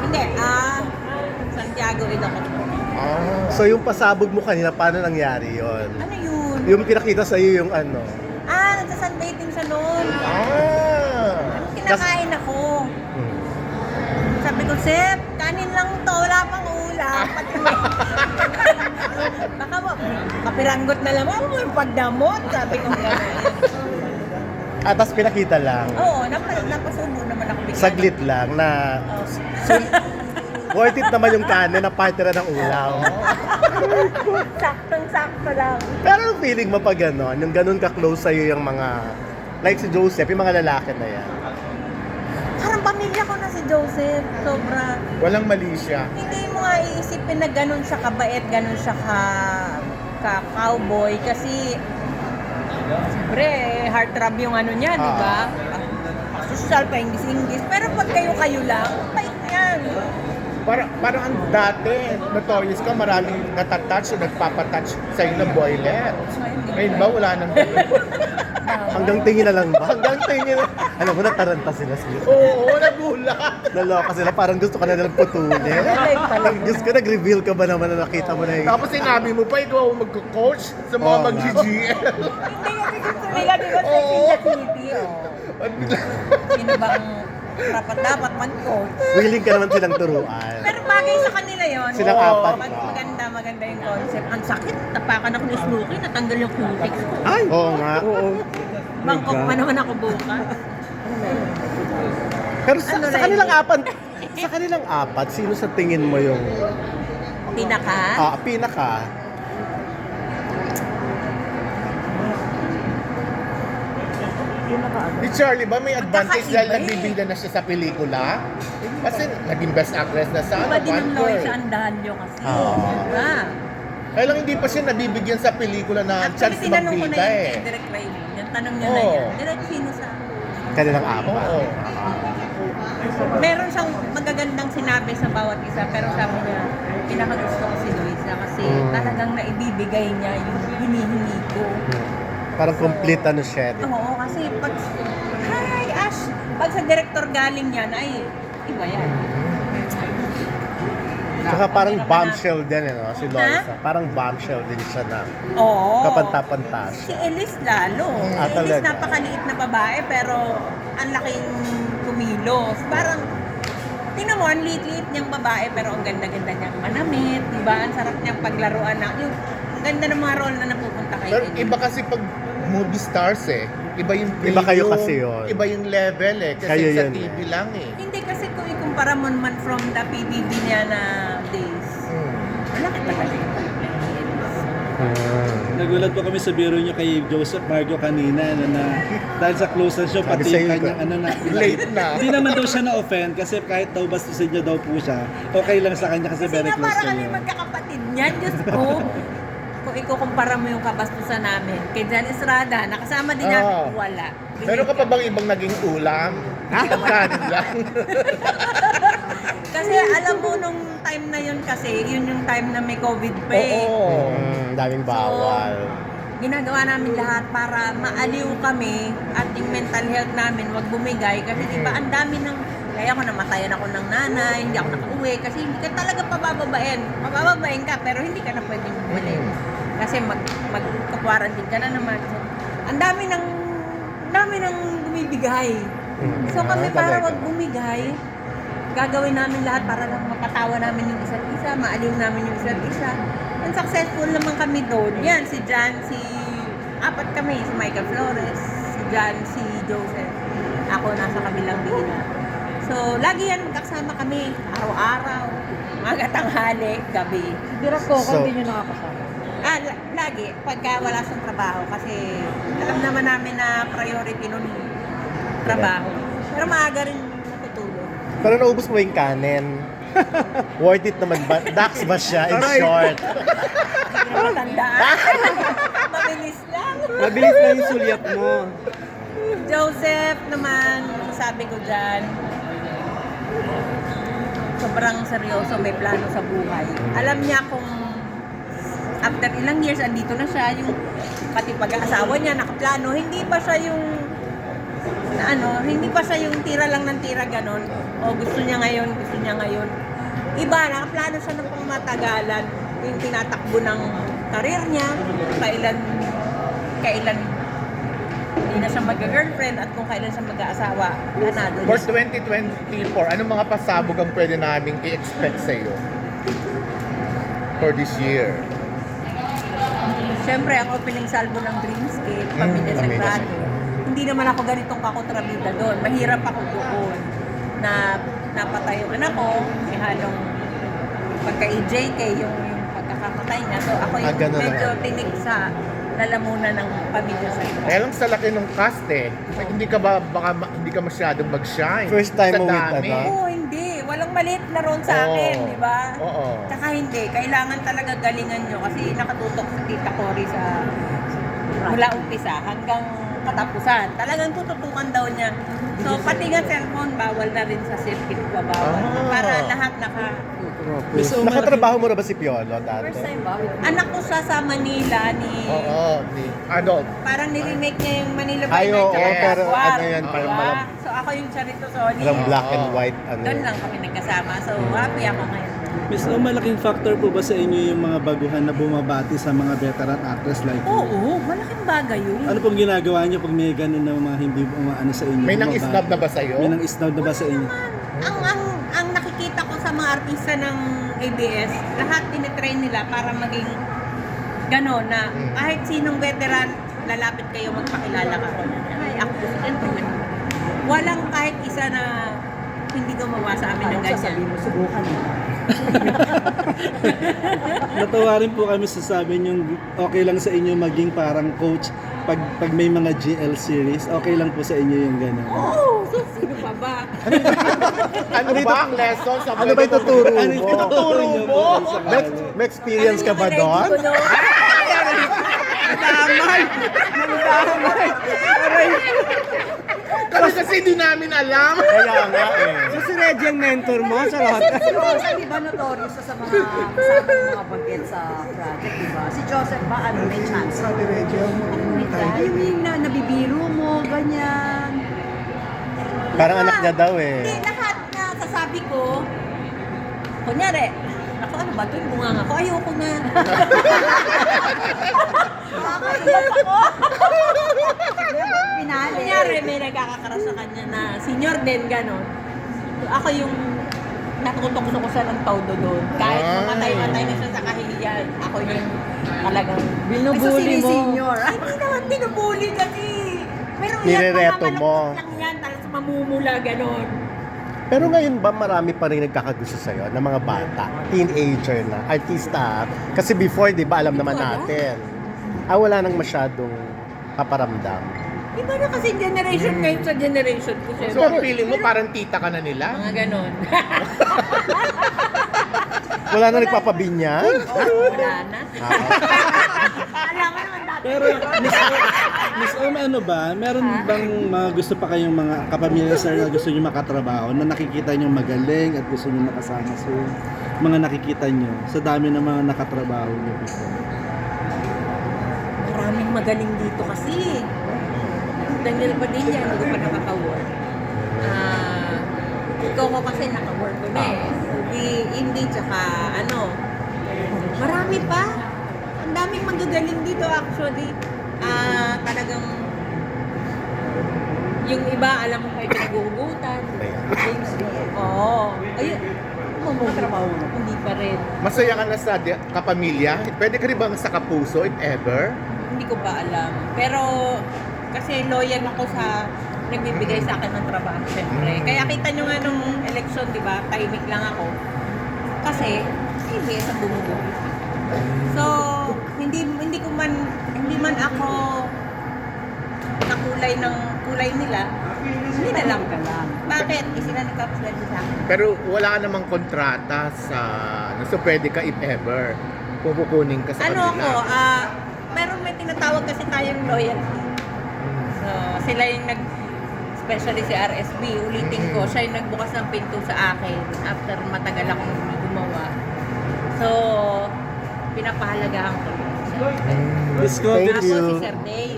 Hindi, Santiago Ilocos. So yung pasabog mo kanina, paano nangyari yon? Ano yun? Yung pinakita sa'yo yung ano? Nagsasunbathing siya noon. Kas- Kinakain ako. Hmm. Sabi ko, Sep, kanin lang to, wala pang ulam. Baka kapiranggot na lang ako yung pagdamot. Sabi ko, gano'n. Tapos pinakita lang. Oo, napasubo naman ako bigla. Saglit lang na worth it naman yung kanin na partner ng ulam. Saktong-sakto lang. Pero ang feeling mo pag gano'n, yung ganun ka-close sa'yo yung mga, like si Joseph, yung mga lalaki na yan. Parang pamilya ko na si Joseph. Sobra. Walang mali siya. Hindi mo nga iisipin na ganun siya kabait, ganun siya ka-cowboy. Kasi, siyempre, heartthrob yung ano niya, di ba? Social pa, English. Pero pag kayo-kayo lang, bait yan. Parang ang dati, notorious ka, maraming natatouch o nagpapatouch sa'yo ng boylet. Ngayon ba, wala nang ganun? Hanggang tingin na lang ba? Hanggang tingin na. Alam mo, nataranta sila sila. Oo, nagulat. Naloka sila, parang gusto ka na nilang putulin. Diyos ko, nag-reveal ka ba naman na nakita mo na yung... Tapos sinabi mo pa, ikaw ang magko-coach sa mga Oo, mag-GGL. Hindi kasi gusto nila, di ba, sa Silla City, Sino ba ang dapat mag-coach? Willing ka naman silang turuan. Pero bagay sa kanila yon. Silang apat. Maganda yung concept. Ang sakit, tapakan ako ni Snooki, natanggal yung cutics ko. Ay! Oo nga. Bangkok pa naman ako bukas. Pero sa, Ano sa na kanilang yun? apat, sino sa tingin mo yung Pinaka? pinaka? Ni Charlie ba may advantage dahil Magkakaiba nagbibida na siya sa pelikula? Kasi naging best actress na sa Iba din ang One Loy Girl. sa Andahalyo kasi. Oo. Diba? Kaya lang hindi pa siya nabibigyan sa pelikula na Actually, chance tinanong ko na magbida yun eh. kay Direk Riley. Yung tanong niya na Oo. yan. Direk, sino sa... Kanilang apat. Oo. Meron siyang magagandang sinabi sa bawat isa, pero sabi niya, pinakagusto ko si Luisa kasi talagang naibibigay niya yung hinihingi ko. Parang complete ano siya. Di ba? Oo, kasi pag... Hi, Ash! Pag sa director galing yan, ay, iba yan. Saka parang Ang hirap bombshell din, no? Si Loisa. Parang bombshell din siya na Oo. kapanta-panta Si siya. Elise lalo. Ah, Si Elise talaga? napakaliit na babae pero ang laking kumilos. Parang, tingnan mo, ang liit-liit niyang babae pero ang ganda-ganda niyang manamit. Diba? Ang sarap niyang paglaruan na. Yung ang ganda ng mga role na napupunta kay Pero Elise. iba kasi pag movie stars eh. Iba yung Iba kayo premium, kasi yun. Iba yung level eh. Kasi Kayo sa yun TV eh. lang eh. Hindi kasi kung ikumpara mo naman from the PBB niya na days. Malaki talaga yung Nagulat po kami sa biro niyo kay Joseph Margo kanina na dahil sa closeness niyo Sabi pati sa'yo, yung kanyang ikaw. Late na. Hindi naman daw siya na-offend kasi kahit daw bastusin niyo daw po siya, okay lang sa kanya kasi Kasi very nga close para kami kayo. magkakapatid niyan, Diyos ko. Kung ikukumpara mo yung kabastusan namin kay Jan Estrada, nakasama din namin, Oo. wala. Meron ka pa bang ibang naging ulam? Kanin lang. Kasi alam mo nung time na yun kasi, yun yung time na may COVID pa eh. Oo. Daming bawal. Ginagawa namin lahat para maaliw kami at yung mental health namin wag bumigay kasi di ba ang dami ng kaya ako namatayan ako ng nanay, hindi ako nakauwi kasi hindi ka talaga pabababain. Pabababain ka pero hindi ka na pwedeng bumalik. Kasi mag-quarantine ka na naman. So, ang dami ng bumibigay. So kami para wag bumigay, gagawin namin lahat para lang mapatawa namin yung isa't isa, maaliw namin yung isa't isa. And successful naman kami doon. Yan, si Jan, apat kami, si Michael Flores, si Jan, si Joseph. Ako nasa kabilang bihina. So, lagi yan magkasama kami, araw-araw, umaga, tanghali, gabi. Direct ko, So- hindi nyo nakakasama. Lagi, pagka wala siyang trabaho, kasi alam naman namin na priority nun trabaho. Pero maaga rin natutulog. Pero naubos mo yung kanin. Worth it naman ba? Dax ba siya in short? Hindi ko matandaan. Mabilis lang. Mabilis lang yung sulyap mo. Joseph naman, sabi ko dyan, sobrang seryoso, may plano sa buhay. Alam niya kung after ilang years, andito na siya, yung pati pag-aasawa niya, nakaplano, hindi pa siya yung na ano, hindi pa siya yung tira lang ng tira ganon. O gusto niya ngayon, gusto niya ngayon. Iba, nakaplano siya ng pangmatagalan. Yung tinatakbo ng karir niya, kailan hindi na siya mag-girlfriend at kung kailan siya mag-aasawa. Ganado. For 2024, anong mga pasabog ang pwede namin i-expect sa iyo? For this year. Siyempre, ang opening salvo ng Dreamscape, Pamilya Pamilya Sagrado. Hindi naman ako ganitong kakontrabida doon. Mahirap ako doon na napatay yung anak ko, may halong pagka-EJK, yung pagkakamatay niya. So ako yung ganun medyo lang. tinig sa lalamunan ng Pamilya Sagrado. Kaya lang sa laki ng cast hindi ka ba, hindi ka masyadong mag-shine. First time Sa mo with dami. ano? Oo, hindi. Walang maliit na role sa Oo. akin, di ba? Oo. Tsaka hindi. Kailangan talaga galingan nyo kasi nakatutok sa Tita Cory sa mula umpisa hanggang katapusan. Talagang tututukan daw niya. So, pati nga cellphone, bawal na rin sa circuit pa bawal. Ah. Para lahat Miss Oma, Nakatrabaho mo na ba si Piolo dati? Anak ko siya sa Manila ni... Oo. Parang niremake niya yung Manila by Ay, Night oo, tsaka pero Jaguar, ano yan, di parang ba? malam- So, ako yung Charito Sony. Parang black and white, ano. Doon lang kami nagkasama. So, happy ako ngayon. Miss Oma, malaking factor po ba sa inyo yung mga baguhan na bumabati sa mga veteran actress like you? Oo, malaking bagay yun. Ano pong ginagawa niyo pag may ganun na mga hindi umaano sa inyo? May nang bumabati? isnab na ba sa'yo? May nang isnab na ba sa inyo? Ang nakikita ko sa mga artista ng ABS, lahat tinitrain nila para maging gano'n na kahit sinong veteran, lalapit kayo magpakilala ka ko. Ay, ako si ganito. Walang kahit isa na hindi gumawa sa amin ng ganyan. Subukan mo. Natawa rin po kami sa sabi yung okay lang sa inyo maging parang coach pag may mga GL series, okay lang po sa inyo yung gano'n. Oh, so sino pa ba? Ano ba ang lesson sa Ano ba ituturo mo? Ituturo niyo mo? po sa May, may experience ka ba doon? Kasi hindi namin alam. Kaya nga eh. So si Reggie ang mentor mo sa lahat. Si Rosa, di ba notorious sa mga kasamang mga bagets sa project, di ba? Si Joseph ba, ano, may chance? Sabi Reggie, yung nabibiro mo, ganyan. Parang anak niya daw eh. Hindi, lahat na sasabi ko, kunyari, ako ano ba ito? Yung bunga nga ako, ayoko na. Nakakaiyak ako. Pinali. Kunyari, may nagkakakaras sa kanya na senior din, gano'n. So, ako yung natutok ko siya ng todo doon. Kahit mamatay-matay na siya sa kahihiyan, ako yung talagang Binubuli mo. Senior. Ay, hindi naman binubuli kasi. Pero Nirereto mga mo. malapit lang yan, tapos mamumula, gano'n. Pero ngayon ba marami pa rin nagkakagusto sa'yo ng mga bata, teenager na, artista? Kasi before, di ba, alam naman natin. Wala nang masyadong paparamdam. Iba na kasi generation ngayon sa generation ko, So, syempre. ang feeling mo parang tita ka na nila? Mga gano'n. Wala na nagpapabinyag? Wala na. Ah, Alam mo naman dati. Pero Miss Oma, ano ba? Meron bang mga gusto pa kayong mga kapamilya sir na gusto niyo makatrabaho na nakikita niyo magaling at gusto niyo makasama sa mga nakikita niyo sa dami ng mga nakatrabaho niyo before? Maraming magaling dito kasi. Daniel Padilla, hindi ko pa nakaka-work. Ikaw ko kasi naka-work ko na eh. Hindi, tsaka ano. Marami pa. Ang daming magagaling dito actually. Talagang yung iba, alam mo kayo pinag-uugutan. James Lee. Oo. Ayun. Trabaho mo. Hindi pa rin. Masaya ka na sa kapamilya? Pwede ka rin bang sa kapuso, if ever? Hindi ko pa alam. Pero kasi loyal ako sa nagbibigay sa akin ng trabaho, syempre. Kaya kita nyo nga nung election, di ba? Tahimik lang ako. Kasi, ABS ang bumubuo. So, hindi man ako nakulay ng kulay nila, hindi na lang. Bakit? Sila nagkapaganda sa akin. Pero wala ka namang kontrata sa... So, pwede ka, if ever, pupukunin ka sa Ano ako, kanila. meron may tinatawag kasi tayong loyalty. So, sila yung especially si RSB, ulitin ko, siya yung nagbukas ng pinto sa akin after matagal akong hindi gumawa. So, pinapahalagahan ko yun. Discover Thank Ako you. si Sir Deo.